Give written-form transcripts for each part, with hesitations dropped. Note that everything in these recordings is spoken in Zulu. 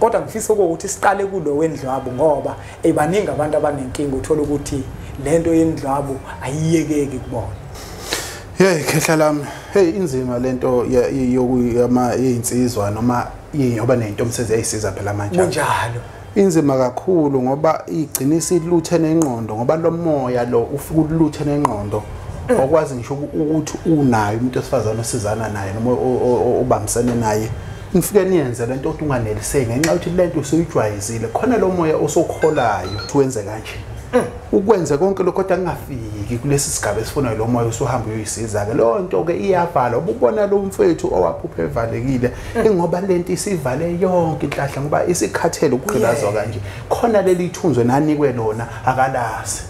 kodwa ngifisa ukuthi siqale kulo wendlwabu ngoba ebaningi abantu abanenkinga uthola ukuthi lento yendlwabu ayiyekeki kubona. Khehla lami, inzima lento yokuyama insizwa noma yoba nentombi ezisiza phela manje. Kunjalo. Inzima kakhulu ngoba igcina isiluthe nengqondo ngoba lo moya lo ufika uluthe nengqondo okwazi ngisho ukuthi unayo umuntu osifazana osizana naye noma obambisene naye. Nifike niyenze lento ukuthi unganeliseki ngenxa yokuthi lento usuyijwayezile khona lo moya osokholayo uwenze kanje. Ukwenza konke lokho kodwa ngafiki kulesi sigaba esifunayo lo moya usuhamba uyisiza ke lo nto ke iyavala ubona lo mfethu owaphupha evalekile ngoba lento isivale yonke inhlahla ngoba isikhathele ukugqilazwa kanje khona leli ithunzwe nanikwe lona akalazi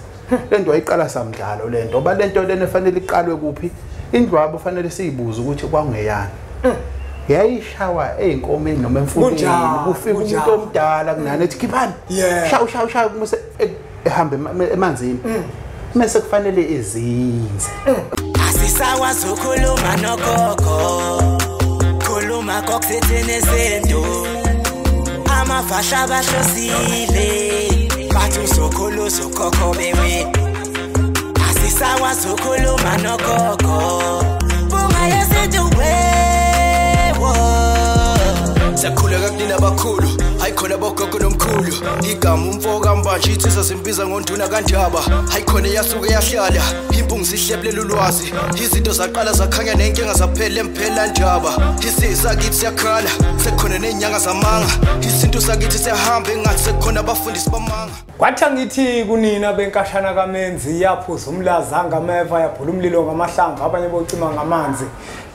lento wayiqala samdlalo lento ngoba lento lena efanele iqalwe kuphi indlwabu fanele siyibuza ukuthi kwangeyani yayishawa einkomeni noma emfundeni kufika umuntu omdala kunani ethi khiphani shawu kumuse ehambe emanzini mase kufanele ezinze asisakwazi ukukhuluma nogogo khuluma kokuthethene nezinto amafasha abahlosile bathi usokhuluza ukhokho bewe asisakwazi ukukhuluma nogogo bungayezithi wewo sakhuleka kunina abakhulu hayikhona bogogo nomkhulu igama umfoka mbanje itsisa simbiza ngonduna kanjaba hayikhona yasuke yahlala impungu sihlephlela ulwazi izinto zaqala zakhanya nenkinga zaphela emphela njaba isisa kithi siyakhala sekhona nenyanga zamanga izinto sakithi siyahamba engathi sekhona abafundisi bamanga kwathi ngithi kunina benkashana kaMenzi yaphuza umlazanga ameva yaphula umlilo ngamahlamvu abanye bocima ngamanzi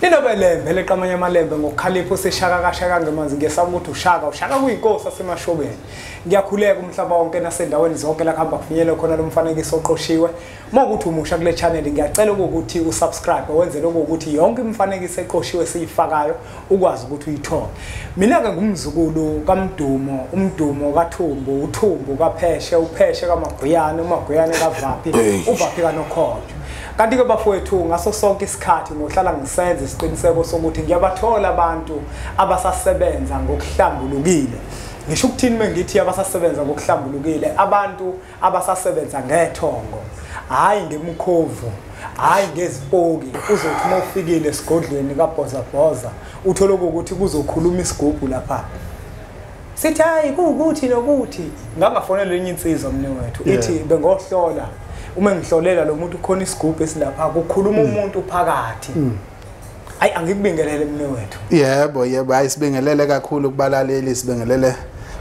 linobelembe leqamanye amalembe ngokukhalipha useshaka kashaka ngemanzi ngesaba ukuthi ushaka kuyinkosi asemashobeni ngiyakhuleka umhlaba wonke nasendaweni zonke la kuhamba kufinyelele khona lo mfanekiso oqoshiwe mokuthi umusha kule channel ngiyacela ukuthi usubscribe wenze lokho ukuthi yonke imfanekiso eqoshiwe siyifakayo ukwazi ukuthi uyithole mina ke ngumzukulu kaMdumo umdumo kaThumbu uThumbu kaPheshe uPheshe kaMaguyane uMaguyane kaVaphi uVaphi kaNokhojo kanti ke bafowethu ngaso sonke isikhathi ngohlala ngisenza isiqiniseko sokuthi ngiyabathola abantu abasasebenza ngokuhlambulukile ngisho ukuthini mengithi abasasebenza ngokuhlambulukile abantu abasasebenza ngethongo hayi ngemkhovu hayi ngezipoki uzothi mawufikile esigodlweni kaBhozabhoza uthola ukuthi kuzokhuluma isigubhu lapha sithi hayi kuukuthi nokuthi ngangafonela enye insizwa mne wethu ithi bengohlola uma ngihlolela lo muntu ukhona isigubhu esilapha kukhuluma umuntu phakathi hayi angikubingelele mne wethu yebo ayisibingelele kakhulu kubalaleli sibingelele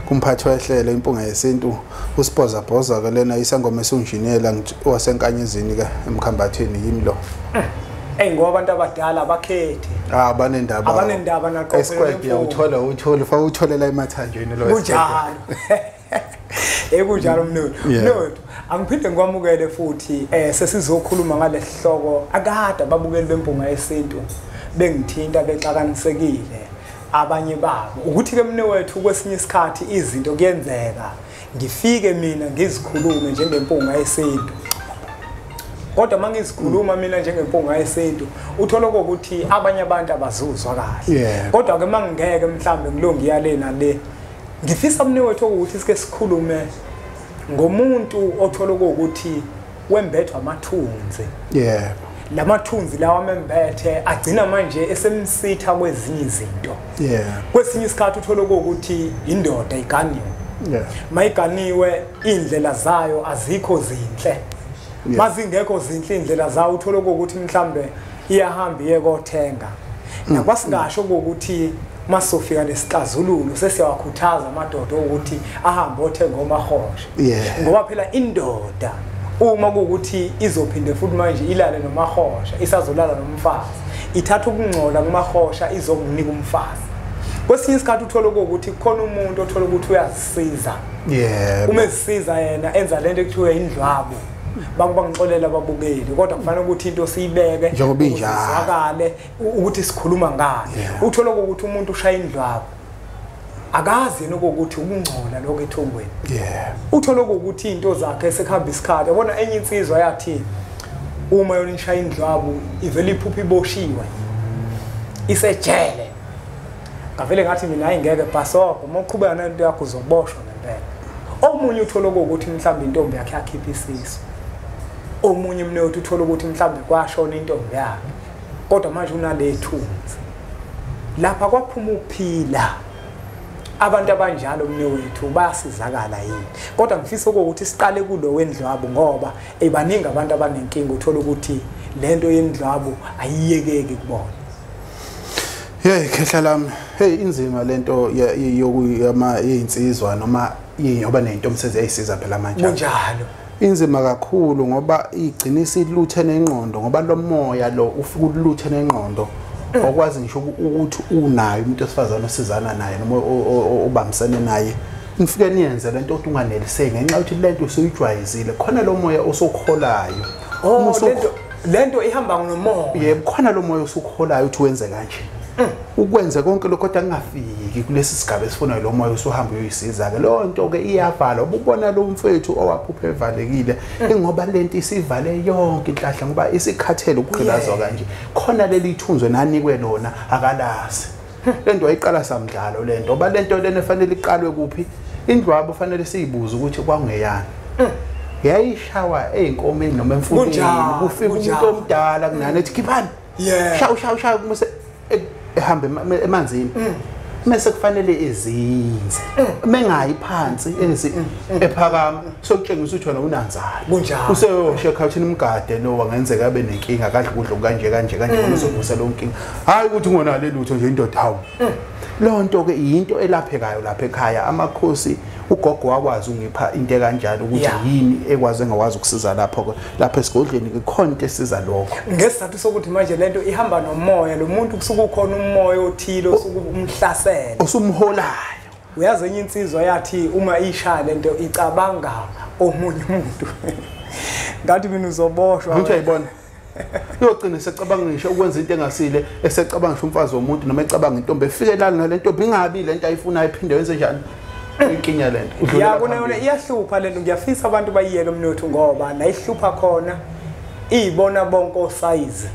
kumphathi wehlelo impunga yesintu uSbhozabhoza ke lena isangoma esunjinela wasenkanyezini ke emkhambathweni yimlo ngoba abantu abadala bakhethe abanendaba naqophela esquare uthola fa utholela emathanjeni lo kunjalo kunjalo mnotho angiphinde ngikwamukele futhi sesizokhuluma ngale sihloko akade ababukeli bempunga yesintu bengithinta bexakanisekile abanye babo ukuthi ke mne wethu kwesinye isikhathi izinto kuyenzeka ngifike mina ngizikhulume njengempunga yesintu kodwa mangizikhuluma mina njengempunga yesintu uthola ukuthi abanye abantu abazuzwa kahle kodwa ke mangeke mhlambe ngilongiyalena le ngifisa mne wethu ukuthi sike sikhulume ngomuntu othola ukuthi wembethwa amathunzi lamathunzi lawa membethe agcina manje esemsitha kwezinye izinto kwesinye isikhathi uthola ukuthi indoda iganiwe mayiganiwe indlela zayo azikho zinhle mazingekho zinhle indlela zayo uthola ukuthi mhlambe iyahamba iyekothenga nakwasingasho ukuthi masofika nesixazululo sesiyawakhuthaza amadoda ukuthi ahambe othenga omahosha ngoba phela indoda uma kuukuthi izophinde futhi manje ilale nomahosha isazolala nomfazi ithatha ukungcola kumahosha izokunika umfazi kwesinye isikhathi uthola ukuthi khona umuntu othola ukuthi uyazisiza uma ezisiza yena enza lento ekuthiwa indlwabu bangixolela ababukeli kodwa kufanele ukuthi into siyibeke njengoba injalo izwakale ukuthi sikhuluma ngayo uthola ukuthi umuntu ushaya indlwabu akazi nokuthi ukungcola lokho ethongweni uthola ukuthi into zakhe esekhamba isikhathi yabona enye insizwa yathi uma yona ishaya indlwabu ivele iphupha iboshiwe isejele ngavele ngathi mina ayingeke Bhasobho moqhubeka nento yakho uzoboshwa ngempela. Omunye uthola ukuthi mhlawumbe intombi yakhe yakhipha isisu. Omunye mnewethu uthola ukuthi mhlawumbe kwashona intombi yakhe. Kodwa manje unalethunzi. Lapha kwaphuma ukuphila. Abantu abanjalo mnewethu bayasizakala yini. Kodwa ngifisa ukuthi siqale kulo wendlwabu ngoba ebaningi abantu abanenkinga uthola ukuthi lento yendlwabu ayiyekeki kubona. Khehla lami, inzima lento yokuyama insizwa noma yoba nentombi ezisiza phela manje. Kunjalo. Inzima kakhulu ngoba igcina isiluthe nengqondo ngoba lo moya lo ufika uluthe nengqondo okwazi ngisho ukuthi unayo umuntu osifazana osizana naye noma obambisene naye. Nifike niyenze lento ukuthi unganeliseki ngenxa yokuthi lento usuyijwayezile khona lo moya osokholayo. Lento ihamba ngomoya. Yebo khona lo moya osokholayo uthi wenze kanje. Ukwenza konke lokho kodwa ngafiki kulesi sigaba esifunayo lo moya usuhamba uyisiza ke lo nto ke iyavala ubona lo mfethu owaphupha evalekile ngoba lento isivale yonke inhlahla ngoba isikhathele ukuqhilazwa kanje khona leli ithunzwe nanikwe lona akalazi lento ayiqala samdlalo lento ngoba lento lena efanele iqalwe kuphi indlwabu fanele siyibuza ukuthi kwangeyani yayishawa einkomeni noma emfundeni kufika umuntu omdala kunani ethi khiphani shawu kumse ehambe emanzini mase kufanele ezinze mengayi phansi ephakama sokutshengisa ukuthi wena unanzalo kunjalo useyoshe khawuthini umgade lo wangenzeka abe nenkinga akadla ukudla kanje uzovusa lo nkinga hayi ukuthi ngonale lutho nje indoda hawo lo nto ke into elaphekayo lapha ekhaya amakhosi ugogo wakwazi ungipha into kanjalo ukuthi yini ekwazi engawazi ukusiza lapho esigodleni ke khona into esiza lokho ngesizathu sokuthi manje lento ihamba nomoya lo muntu kusuka ukhona umoya othile osuku umhlasela osumholayo uyazi enye insizwa yathi uma ishaya lento icabanga omunye umuntu ngathi mina uzoboshwa ukuthi ayibona uyogcina secabanga ngisho ukwenza into engasile esecabanga ngisho umfazi womuntu noma ecabanga intombi efikelana nalento bingabi lento ayifuna ayiphinde yenze njani inkinya lento yabona iyahlupha lento ngiyafisa abantu bayiyeke umnotho ngoba la ihlupha khona izibona bonke osize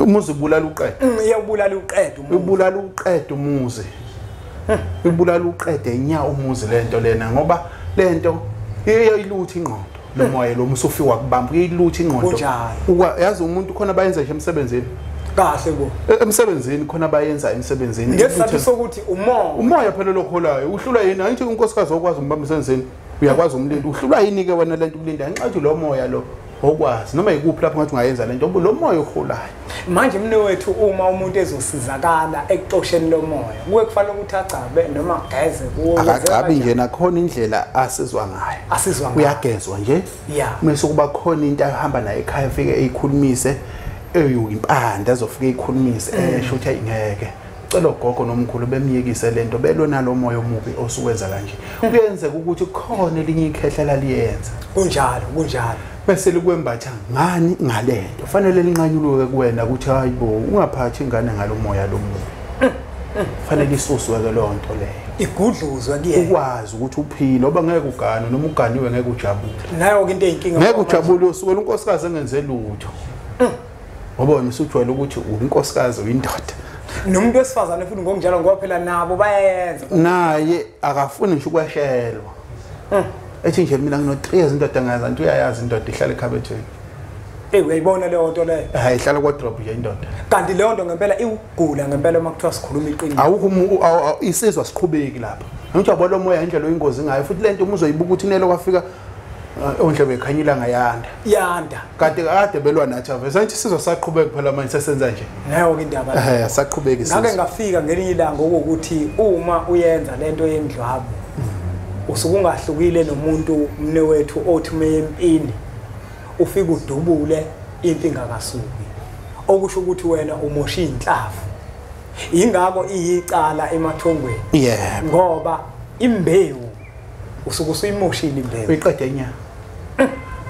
umuzi ubulala uqede iyabulala uqede ubulala uqede umuzi ubulala uqede nya umuzi lento lena ngoba lento iyayiluthi ingqondo lo moya lo musufika kubamba iyiluthi ingqondo yazi umuntu khona bayenza nje emsebenzini kahle bo emsebenzini khona bayenza emsebenzini ngesizathu sokuthi umoya phela lokholayo uhlula yini ayithi unkosikazi okwazi umbamba emsebenzini uyakwazi umlindi uhlula yini ke wena lento ukulinda ngenxa yokuthi lo moya lo okwazi noma ikuphi lapho ngathi ungayenza lento lo moya okholayo manje mnewethu uma umuntu ezosizakala ekuxosheni lo moya kuwe kufanele ukuthi acabe noma ageze kuwo akacabi nje nakhona indlela asizwa ngayo uyagezwa nje mase kuba khona into ahamba nayo ekhaya ufike eyikhulumise eyimpanda azofika eyikhulumise esho ukuthi ayingeke ucela ugogo nomkhulu bemiyekise lento belona lo moya omubi osuwenza kanje kuyenzeka ukuthi khona elinye ikhehlela liyenza kunjalo bese likwembatha ngani ngalento kufanele linqanyuluke kuwena ukuthi hayibo ungaphathi ingane ngalomoya lomuntu kufanele isuswe ke lonto leyo igudluzwe kuyena ukwazi ukuthi uphile ngoba ngeke ugane noma uganiwe ngeke ujabule nayo ke into eyinkinga ngeke ujabule usuke unkosikazi engenze lutho ngoba wena usujwayele ukuthi uyinkosikazi uyindoda nomuntu wesifazane futhi ngokunjalo ngoba phela nabo bayayenza naye akafuni nje ukweshelwa ethi nje mina ngino 3 years indoda ngaza nto uyayazi indoda ihlala ekhabethweni uyayibona leyo nto leyo hayi ihlala kwa drop nje indoda kanti leyo nto ngempela iwugula ngempela makuthiwa sikhuluma iqiniso awukho isizwa siqhubeki lapha ngithi yabona lo moya indlela oyingozi ngayo futhi lento umuzoyibuka ukuthi nelo kwafika ondlebe ekhanyilanga yanda kanti kade belwa nathi aveza ngithi sizwe saqhubeka phela manje sesenza nje nayo ke indaba saqhubeka isizwe ngake ngafika ngelinye ilanga ukuthi uma uyenza lento yendlwabu usuke ungahlukile nomuntu mnewethu othi empini ufika udubule impi ingakasuki okusho ukuthi wena umosha inhlavu ingakho iyicala emathongweni ngoba imbewu usuke usuyimoshile imbewu uyiqede nya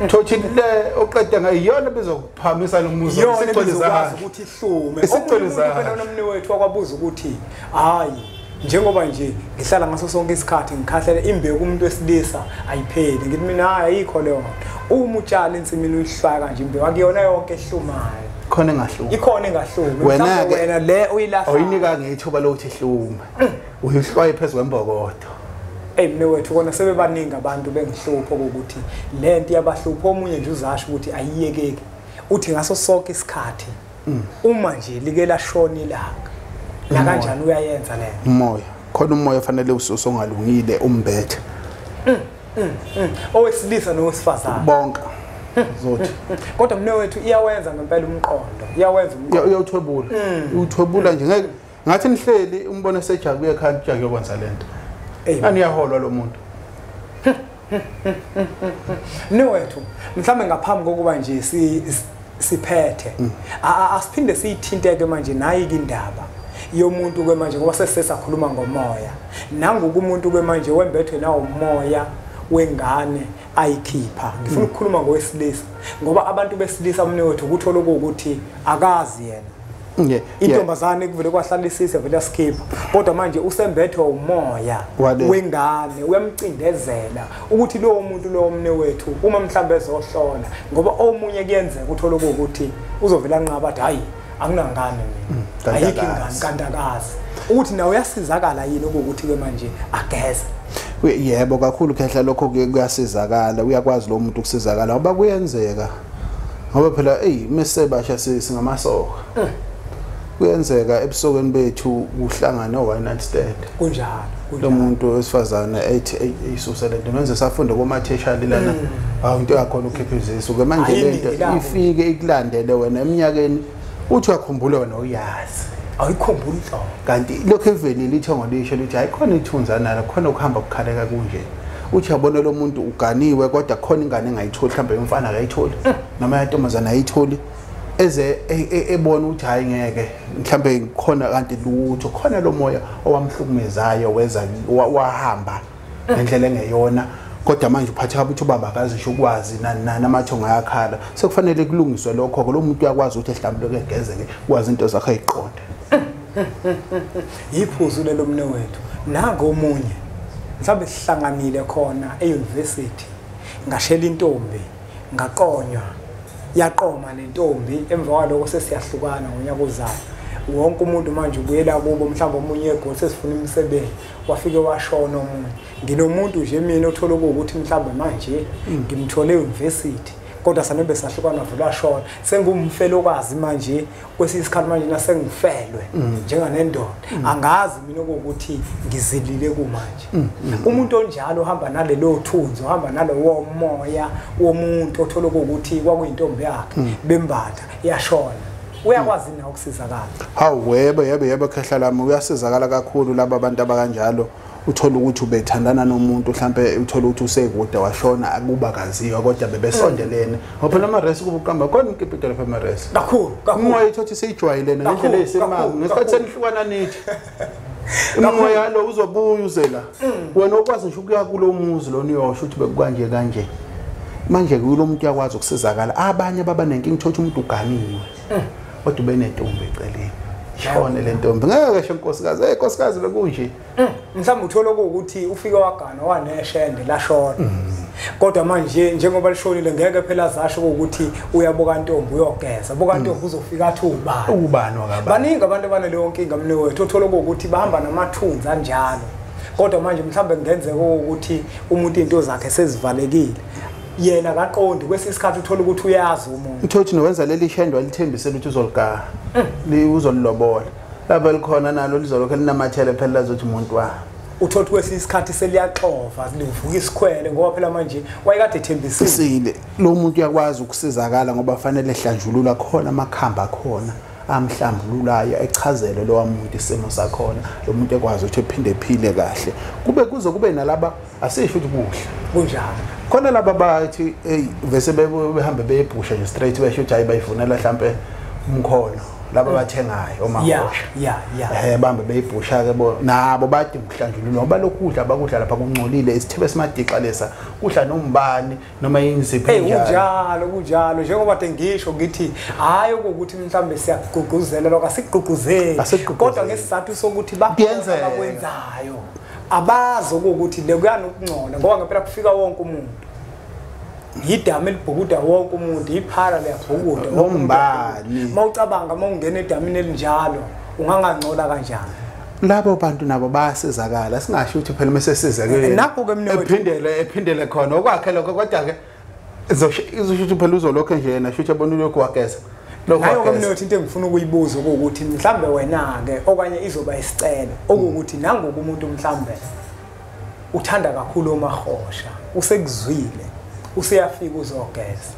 thothi le oqeda ngayiyona bezokuphamisa nomuzi sicweleza ukuthi ihlume sicweleza phela nomnewethu wakwabuza ukuthi hayi njengoba nje ngihlala ngaso sonke isikhathi ngikhahlele imbewu kumuntu wesilisa ayipheli ngithi mina hayi ayikho leyo uma utshala ensimini uyihlaka nje imbewu akuyona yonke ehlumayo ikhona engahlumi ikhona engahlumi wena le uyilahla oyinika ngethuba lokuthi ihlume uyihlwaye phezulu kwembokodo mne wethu kona sebebaningi abantu bengihlupho ukuthi lento yabahlupho omunye nje uzasho ukuthi ayiyekeki uthi ngaso sonke isikhathi uma nje like lashona ilanga la kanjani uyayenza le umoya khona umoya ofanele usongalungile umbethe owesilisa nowesifazane bonke zothi kodwa mne wethu iyawenza ngempela umqondo iyawenza umqondo uyawuthwebula uthwebula nje ngeke ngathi nihleli umbone sejabuye ekhaya ujake yokwenza lento aniyaholwa lo muntu nowethu mhlawumbe ngaphambi kokuba nje siphethe asiphinde siyithinteke manje nayi indaba yomuntu ke manje ngoba sesisakhuluma ngomoya nangoku umuntu ke manje wembethwe nawo umoya wengane ayikhipha ngifuna ukukhuluma ngowesilisa ngoba abantu besilisa mnewethu ukuthola ukuthi akazi yena intombazane kuvele kwahlalisa vele asikhipha kodwa manje usembethwe umoya wengane uyamcindezela ukuthi lowo muntu lowo mnewethu uma mhlambe ezohlola ngoba omunye kuyenzeka uthola ukuthi uzovela anqaba athi hayi akunangane mina ayikho ingane kandakazi ukuthi nawe uyasizakala yini ukuthi ke manje ageze yebo kakhulu khehla lokho kuyasizakala uyakwazi lo muntu ukusizakala ngoba kuyenzeka ngoba phela mesebasha singamasoka kuyenzeka ebusokweni bethu kuhlangana no-one stand kunjalo lo muntu wesifazane ethi isuse lento menze safunda komatheshali lana into yakhona ukhiphizisa ke manje lento ifike ikulandele wena eminyakeni uthi uyakhumbula wena uyazi awuyikhumbula inhlobo kanti lokho evelile ithongo lisho lithi ayikhona ithunzana la khona ukuhamba ukukhaleka kunje uthi yabona lo muntu uganiwe kodwa khona ingane engayitholi mhlawumbe umfana akayitholi noma yantombazana ayitholi eze ebona ukuthi hayi ngeke mhlawumbe khona kanti lutho khona lo moya owamhlukumezayo weza wahamba ngendlela engeyona kodwa manje uphatha ukuthi ubaba akazisho ukwazi namathongo ayakhala sekufanele kulungiswe lokho lo muntu uyakwazi ukuthi ehlambuluke egezeke kwazi into zakhe ayiqonde iphuzu lelo mne wethu nanga omunye mhlawumbe sihlanganile khona euniversity ngashela intombi ngaqonywa yaqoma nentombi emva kwaloko sesiyahlukana ngonyaka ozayo wonke umuntu manje ubuyela kubo mhlawumbe omunye egoli sesifuna imisebenzi wafike washona omunye nginomuntu nje mina othola ukuthi mhlawumbe manje ngimthole euniversity kodwa sanebe sahlukana vela shona sengumfelokazi manje kwesisikhathi manje nasengifelwe njenganendoda angazi mina ukuthi ngizilile kumanje umuntu onjalo uhamba nalelo thunzo uhamba nalowo moya womuntu othola ukuthi kwakuyintombi yakhe bembatha yashona uyakwazi na ukusizakala hawu yebo khehla lami uyasizakala kakhulu laba abantu abakanjalo uthola ukuthi ubethandana nomuntu mhlambe uthola ukuthi usekude washona akuba kaziwa kodwa bebesondelene ngoba phela amaresi kuba uqamba khona inkipitelo phela amaresi kakhulu umoya ithothi seyijwayelene ngendlela eyisemanga ngesikhathi senihlukana nithi umoya lo uzobuya uzela wena okwazi nje ukuya kulo muzi lo niyosho ukuthi bekukanje kanje manje kulo muntu yakwazi ukusizakala abanye baba nenkingi uthothi umuntu uganiwe kodwa ubenentombi eceleni shone le ntombi ngeke sho nkosikazi nkosikazi bekunje mhlawumbe uthola ukuthi ufike wagana waneshende lashona kodwa manje njengoba lishonile ngeke phela zasho ukuthi uyaboka ntombi uyogeza boka ntombi uzofika athi ubani wakabani baningi abantu abanaleyo nkinga mne wethu uthola ukuthi bahamba namathunzi anjalo kodwa manje mhlawumbe kungenzeka ukuthi umuntu into zakhe sezivalekile yena kaqondi kwesisikhathi uthola ukuthi uyazi umuntu uthothi nowenza leli shendwa lithembisela ukuthi uzoligaha uzolilobola laba likhona nalo lizolokho linamathele phela lazothi umuntu wa uthothi kwesisikhathi seliyaxova livuka isikhwele ngoba phela manje wayekade ethembisile lo muntu uyakwazi ukusizakala ngoba fanele ehlanjulula khona amakhamba khona amhlambululayo echazele lo muntu isimo sakhona lo muntu ekwazi ukuthi ephinde ephile kahle kube nalaba asisho ukuthi kuhle kunjalo khona laba bathi vese behambe beyebhusha nje straight besho ukuthi hayi bayifunela mhlambe umkhono laba bathengayo omabosha bambe beyibhusha ke nabo bathi mhlanjululo ngoba lokudla abakudla lapha kuncolile isithebe simadiqa lesa kudla nombani noma yinziphi njalo kunjalo njengoba ngisho ngithi hayi ukuthi mhlambe siyagqugquzela lokho asigqugquzeli kodwa ngesizathu sokuthi bakwenzayo abazi ukuthi le kuyana ukungcola ngoba ngempela kufika wonke umuntu idama elibhukuda wonke umuntu iphara liyabhukuda nombani mawucabanga mawungena edamini elinjalo ungangangcola kanjani labo bantu nabo bayasizakala singasho ukuthi phela mase sizakele nakho ke mnewethu ephindele khona okwakhe lokho kodwa ke izosho phela uzolokho nje yena shuthi abona lokho wageza nayo ke mnewethu into engifuna ukuyibuza ukuthi mhlambe wena ke okanye izoba isicelo ukuthi nangoku umuntu mhlambe uthanda kakhulu omahosha usekuzwile useyafika uzogeza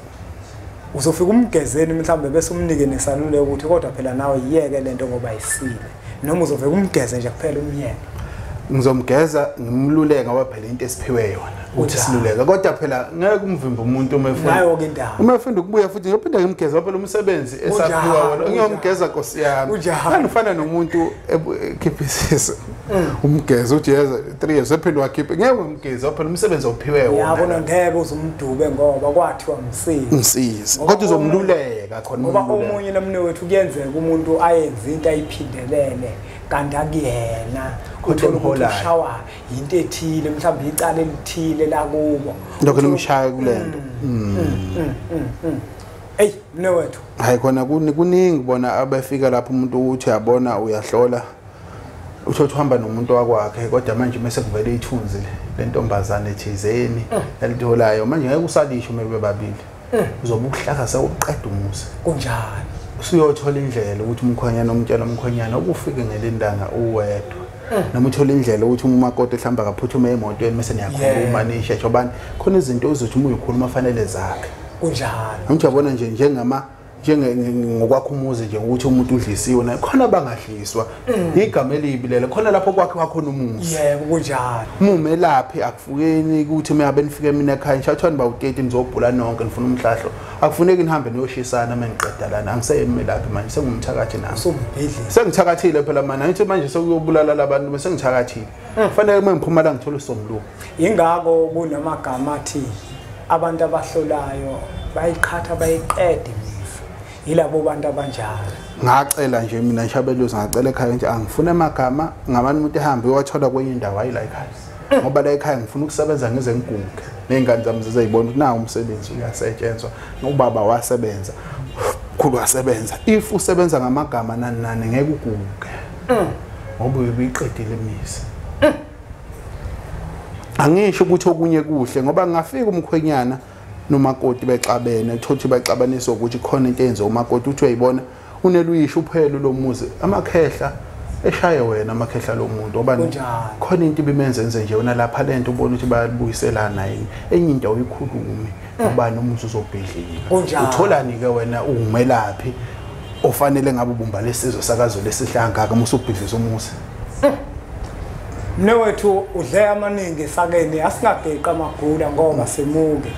uzofika umgezeni mhlambe bese umnike nesalule ukuthi kodwa phela nawe yiyeke lento ngoba isile noma uzoveka umgeze nje kuphela umyeke ngizomgeza ngimluleka ngoba phela into esiphiwe yona uthi siluleka kodwa phela ngeke umvimba umuntu nayo ke indaba uma efunda ukubuya futhi ngiyophinda ngimgeza phela umsebenzi esaphiwa wona ngiyomgeza Nkosi yami kanifana nomuntu ekhiphisisa umgeza ujeza 3 years ephinde wakhiphe ngeke umgeza phela umsebenzi ophiwe wona yabona ngeke uzumdube ngoba kwathiwa msizi kodwa uzomluleka khona ngoba omunye namnewethu kuyenzeka umuntu ayenze into ayiphindelele kanti akuyena uthola ukushawa into ethile mhlawumbe icala elithile la kubo lokho limshaya kulento hey mnewethu hayi khona kuningi bona abafika lapho umuntu uthi yabona uyahlola utho uhamba nomuntu wakwakhe kodwa manje mase kuvele ithunzi lentombazane ethizeni elitholayo manje ngeke usalisho mebe babili uzobe ukuhlaka sewuqeda umuzi kunjani usuyothola indlela ukuthi umkhonyana umtshela umkhonyana ukufike ngelindanga uwedwa noma uthola indlela ukuthi umakoti ehlamba kaphuthuma emotweni mase niyakhuluma nishe jobani khona izinto uzothi uma uyikhuluma fanele zakhe kunjani ngijabona nje ngokwakho umuzi nje ukuthi umuntu udlisiwe na khona bangadliswa igama elibi lelo khona lapho kwakhe wakhona umuzi yebo kunjani umume laphi akufukeni ukuthi meyabe nifike mina ekhaya ngishathwani bawuteti nizobhula nonke nifuna umhlahlo akufuneki nihambe niyoshisana mengiqeda lana angiseyimi laphi manje sengumthakathi nami sombhedlela sengithakathile phela mana ngithi manje sekuyobulala labantu bese ngithakathile kufanele mengiphuma la ngithola isomluko ingako kunamagama athi abantu abahlolayo bayiqhatha bayiqede yilabo bantu abanjalo ngacela nje mina nshabeluzi ngacela ekhaya nje angifuna amagama ngabantu umuntu ehambe uyothola kwenye indawo ayila ekhaya ngoba la ekhaya ngifuna ukusebenza ngezengugu nezingane zami zizayibona ukuthi nawo umsebenzi uyasetshenzwa ngubaba wasebenza khulu wasebenza if usebenza ngamagama nani ngeke uguge ngoba uyiqedile imisi angisho ukuthi okunye kuhle ngoba ngafika umkhwenyana nomakoti bexabene uthothi baxabanisa ukuthi khona into enze umakoti uthi uyayibona uneluyisho uphelo lomuzi amakhehla eshaye wena amakhehla lomuntu obani khona into ibimenze enze nje wona lapha lento ubona ukuthi bayabuyiselana yini enye into uyikhulumi ubani umuzi uzobhedlika utholani ke wena ungumelaphi ofanele ngabe ubumba lesizwe sakazo lesihlanga kamusubhidlisa umuzi mnewethu udle amaningi sakene asingageqa amagula ngoba semuke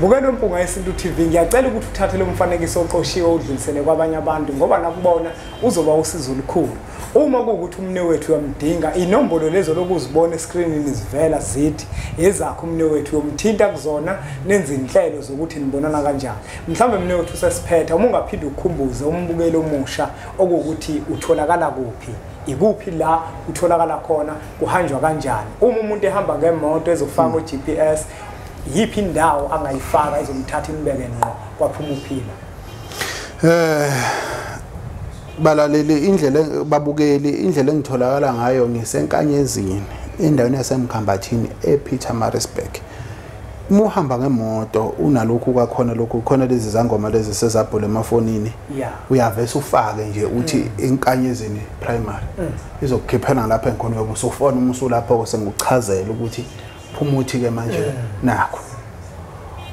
bukela impunga yesintu TV ngiyacela ukuthi uthathe lo mfanekiso oqoshiwe udlulisele kwabanye abantu ngoba nakubona uzoba usizo olukhulu uma kuukuthi umnewethu uyamdinga inombolo lezo lokuzibona escreenini zivela zithi ezakho umnewethu yomthinta kuzona nenza inhlelo zokuthi nibonana kanjani mhlambe umnewethu usesiphetha uma ungaphinde ukhumbuze umbukelo omusha okuthi utholakala kuphi ikuphi la utholakala khona kuhanjwa kanjani uma umuntu ehamba ngemoto ezofaka GPS yiphi indawo angayifaka izomthatha imbeke ngqo kwaphuma uphila balaleli indlela babukeli indlela engitholakala ngayo ngisenkanyezini endaweni yasemkhambathini ePietermaritzburg muhamba ngemoto unalokhu kwakhona lokhu khona lezi zangoma lezi sezabhula emafonini uyavesa ufake nje uthi enkanyezini primary izokukhiphana lapha enkhona yobu usufona umusu lapho senguchazela ukuthi phumuthi ke manje nakho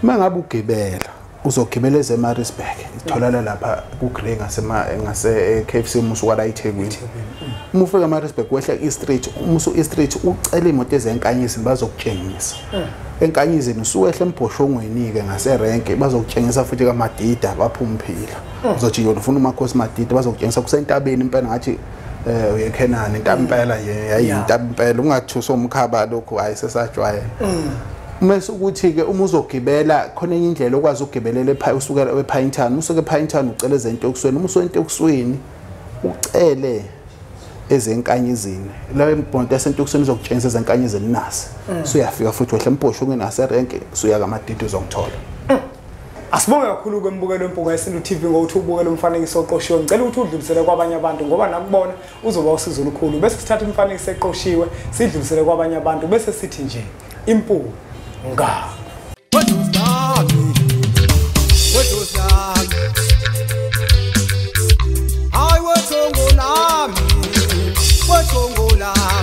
mangabe ugibela uzogibela eMaritzburg itholala lapha kuGrey ngase KFC umusu wala eThekwini uma ufika eMaritzburg wehla eStreet umusu eStreet ucela imoto ezenkanyizini bazokutshengisa enkanyizini usuwehla embhoshongweni ke ngase rank bazokutshengisa futhi kaMadida baphumphila uzothi yona ufuna umakhosi Madida bazokutshengisa kusentabeni impela ngathi uyekhenani intampela nje yayintampela ungathusa umkhaba lokho ayisesajwayela mase ukuthi ke uma uzogibela khona enye indlela okwazi ugibelela usukela ePinetown usuke ePinetown ucela izinto ekusweni uma usonto ekusweni ucele ezenkanyizini la imbonto yasentokuseni izokutshengisa ezenkanyizini nasi so uyafika futhi wehla emphoshongweni nase rank so uya kaMadida uzongithola Asibonge kakhulu kwembukelo wempunga yesintu TV ngokuthi ubukele umfanekiso oqoshiwe. Ngicela ukuthi udlulisele kwabanye abantu ngoba nakubona uzoba usizo olukhulu. Bese sithatha umfanekiso eqoshiwe sidlulisele kwabanye abantu bese sithi nje impunga. Hayi wethongo lami, wethongo lami.